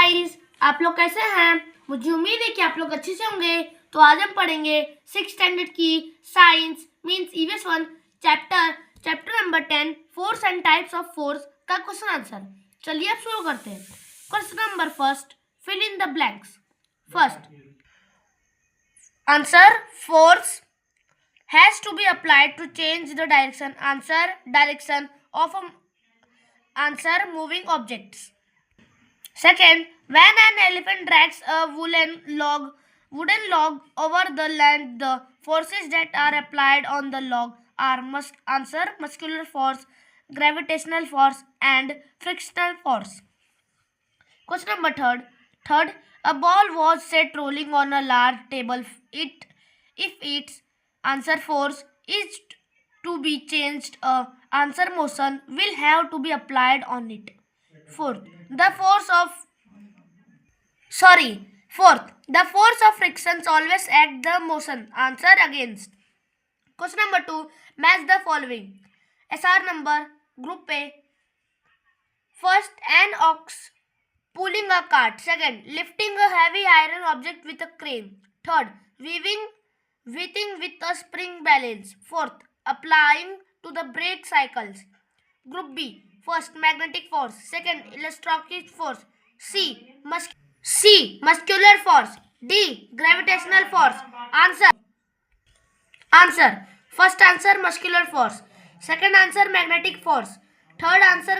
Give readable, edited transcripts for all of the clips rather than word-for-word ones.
Guys, आप लोग कैसे हैं? मुझे उम्मीद है कि आप लोग अच्छे से होंगे। तो आज हम पढ़ेंगे 6th स्टैंडर्ड की science means EVS-1 chapter number 10 force and types of force का क्वेश्चन आंसर। चलिए अब शुरू करते हैं। Question number first, fill in the blanks. First answer, force has to be applied to change the direction. Answer, direction of answer, moving objects. Second, when an elephant drags a wooden log over the land, the forces that are applied on the log are answer, muscular force, gravitational force, and frictional force. Question number third, a ball was set rolling on a large table. If its answer force is to be changed, answer motion will have to be applied on it. Fourth, the force of frictions always act the motion. Answer, against. Question number 2, match the following. SR number, group A. First, an ox pulling a cart. Second, lifting a heavy iron object with a crane. Third, weaving with a spring balance. Fourth, applying to the brake cycles. Group B. First, magnetic force. Second, electrostatic force. C. Muscular force. D. Gravitational force. Answer. First answer, muscular force. Second answer, magnetic force. Third answer,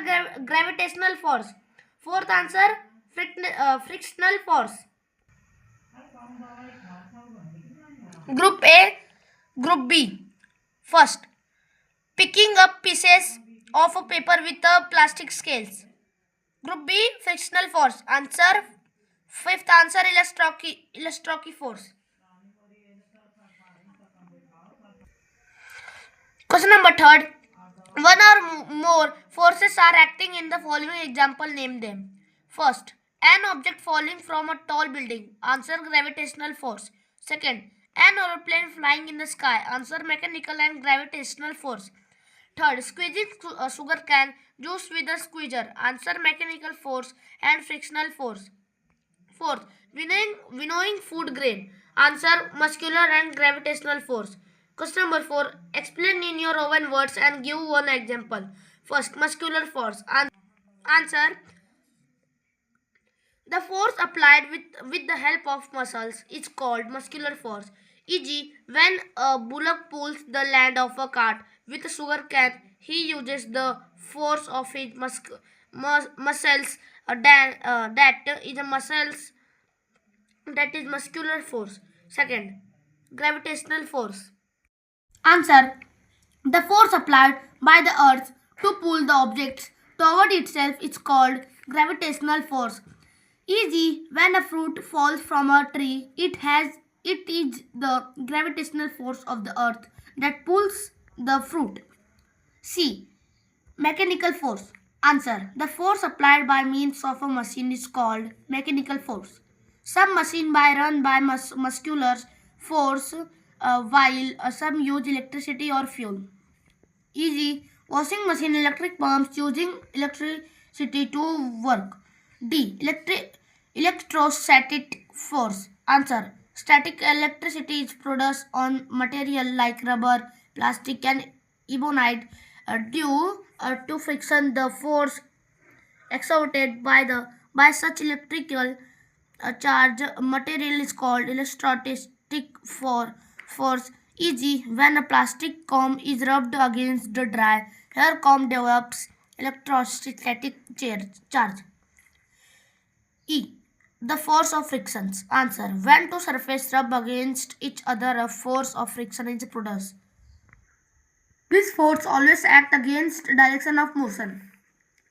gravitational force. Fourth answer, frictional force. Group A, Group B. First, picking up pieces of a paper with a plastic scales. Group B, frictional force. Answer, fifth answer, electrostatic force. Question number third, one or more forces are acting in the following example. Name them. First, an object falling from a tall building. Answer, gravitational force. Second, an aeroplane flying in the sky. Answer, mechanical and gravitational force. Third, squeezing a sugar cane juice with a squeezer. Answer, mechanical force and frictional force. Fourth, winnowing food grain. Answer, muscular and gravitational force. Question number 4, explain in your own words and give one example. First, muscular force. Answer, the force applied with the help of muscles is called muscular force. E.g., when a bullock pulls the land of a cart with a sugar cane, he uses the force of his muscles. That is muscular force. Second, gravitational force. Answer, the force applied by the earth to pull the objects toward itself is called gravitational force. E.g., when a fruit falls from a tree, it is the gravitational force of the earth that pulls the fruit. C. Mechanical force. Answer, the force applied by means of a machine is called mechanical force. Some machines run by muscular force, while some use electricity or fuel. E.g., washing machine, electric pumps using electricity to work. D. Electrostatic force. Answer, static electricity is produced on material like rubber, plastic, and ebonite due to friction. The force exerted by such electrical charge material is called electrostatic force. E.g., when a plastic comb is rubbed against the dry hair comb, develops electrostatic charge. E. The force of frictions. Answer, when two surfaces rub against each other, a force of friction is produced. This force always acts against direction of motion.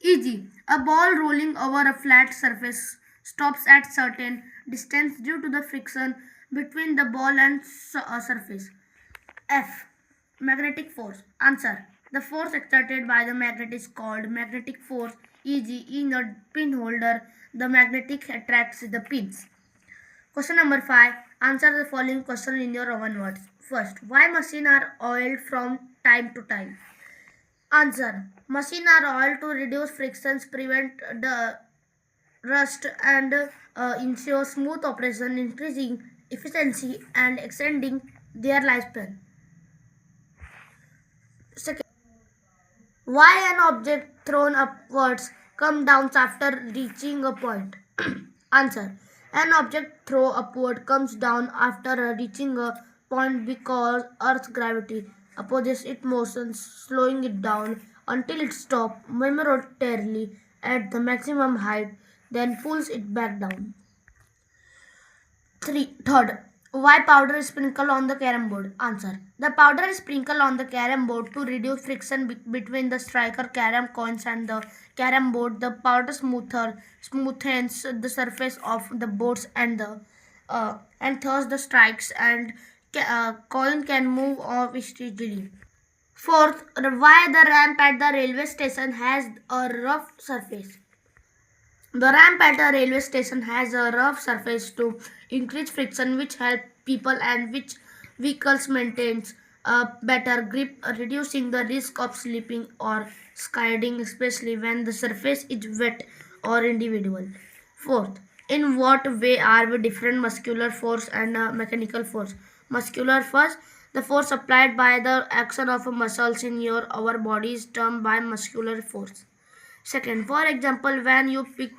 E.g., a ball rolling over a flat surface stops at certain distance due to the friction between the ball and surface. F. Magnetic force. Answer, the force exerted by the magnet is called magnetic force. E.g., in a pin holder, the magnet attracts the pins. Question number 5. Answer the following question in your own words. First, why machines are oiled from time to time? Answer, machines are oiled to reduce frictions, prevent the rust and ensure smooth operation, increasing efficiency and extending their lifespan. Second, why an object thrown upwards comes down after reaching a point? Answer. An object thrown upward comes down after reaching a point because Earth's gravity opposes its motion, slowing it down until it stops momentarily at the maximum height, then pulls it back down. Third, why powder is sprinkled on the carom board? Answer. The powder is sprinkled on the carom board to reduce friction between the striker carom coins and the carom board. The powder smoothens the surface of the boards and thus the strikes and coin can move off easily. Fourth, why the ramp at the railway station has a rough surface? The ramp at a railway station has a rough surface to increase friction, which help people and which vehicles maintains a better grip, reducing the risk of slipping or sliding, especially when the surface is wet or individual. Fourth, in what way are we different muscular force and mechanical force? Muscular force, the force applied by the action of muscles in our body is termed by muscular force. Second, for example, when you pick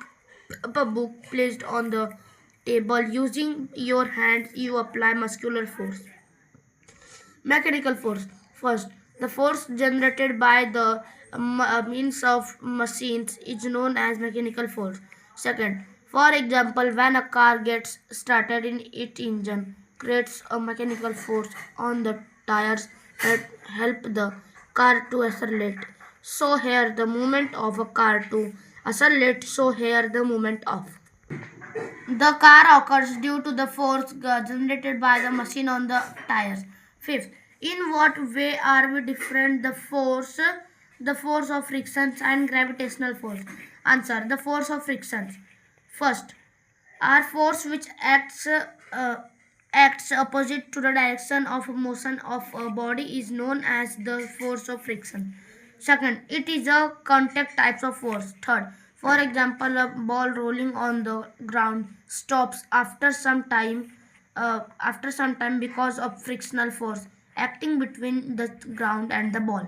up a book placed on the table using your hands, you apply muscular force. Mechanical force. First, the force generated by the means of machines is known as mechanical force. Second, for example, when a car gets started in its engine, creates a mechanical force on the tires that help the car to accelerate. So here the movement of a car to accelerate. So here the movement of the car occurs due to the force generated by the machine on the tires. Fifth, in what way are we different the force of frictions and gravitational force? Answer, the force of frictions. First, are force which acts opposite to the direction of motion of a body is known as the force of friction. Second, it is a contact types of force. Third, for example, a ball rolling on the ground stops after some time because of frictional force acting between the ground and the ball.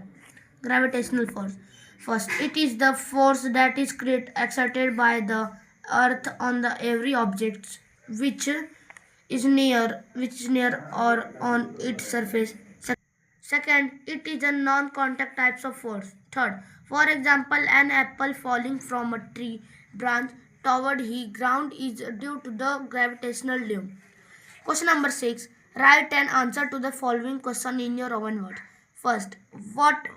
Gravitational force. First, it is the force that is exerted by the earth on the every object which which is near or on its surface. Second, it is a non-contact types of force. Third, for example, an apple falling from a tree branch toward the ground is due to the gravitational loom. Question number 6. Write an answer to the following question in your own words. First, what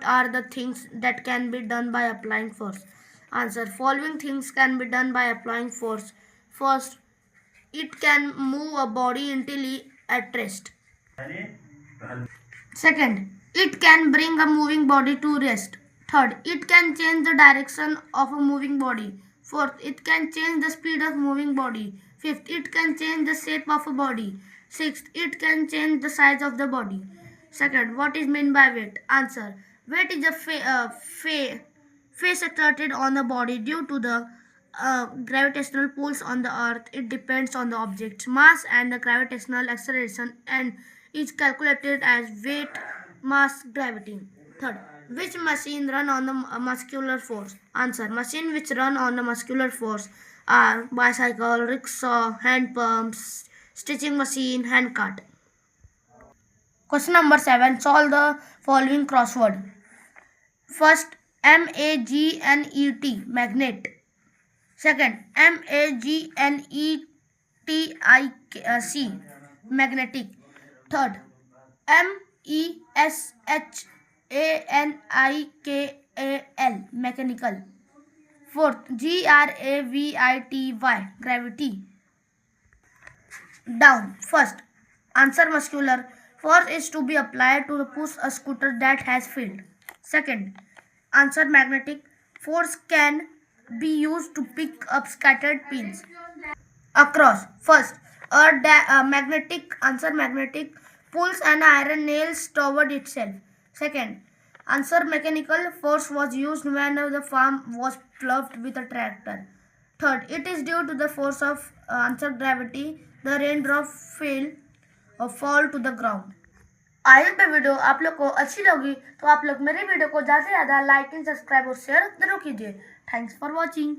are the things that can be done by applying force? Answer. Following things can be done by applying force. First, it can move a body until at rest. Second, it can bring a moving body to rest. Third, it can change the direction of a moving body. Fourth, it can change the speed of moving body. Fifth, it can change the shape of a body. Sixth, it can change the size of the body. Second, what is meant by weight? Answer. Weight is a face exerted on the body due to the gravitational pulls on the earth. It depends on the object's mass and the gravitational acceleration and is calculated as weight mass gravity. Third, which machine run on the muscular force? Answer, machine which run on the muscular force are bicycle, rickshaw, hand pumps, stitching machine, hand cart. Question number 7. Solve the following crossword. First, magnet, magnet. Second, magnetic, magnetic. Third, meshanikal, mechanical. Fourth, gravity, gravity. Down. First, answer muscular. Force is to be applied to push a scooter that has failed. Second, answer magnetic. Force can be used to pick up scattered pins. Across. First, a magnetic, answer magnetic, pulls an iron nails toward itself. Second, answer mechanical. Force was used when the farm was ploughed with a tractor. Third, it is due to the force of answer gravity. The raindrop fell or fall to the ground. I hope ये video आप लोग को अच्छी लगी तो आप लोग मेरी वीडियो को ज़्यादा से ज़्यादा लाइक एंड सब्सक्राइब और शेयर जरूर कीजिए। Thanks for watching.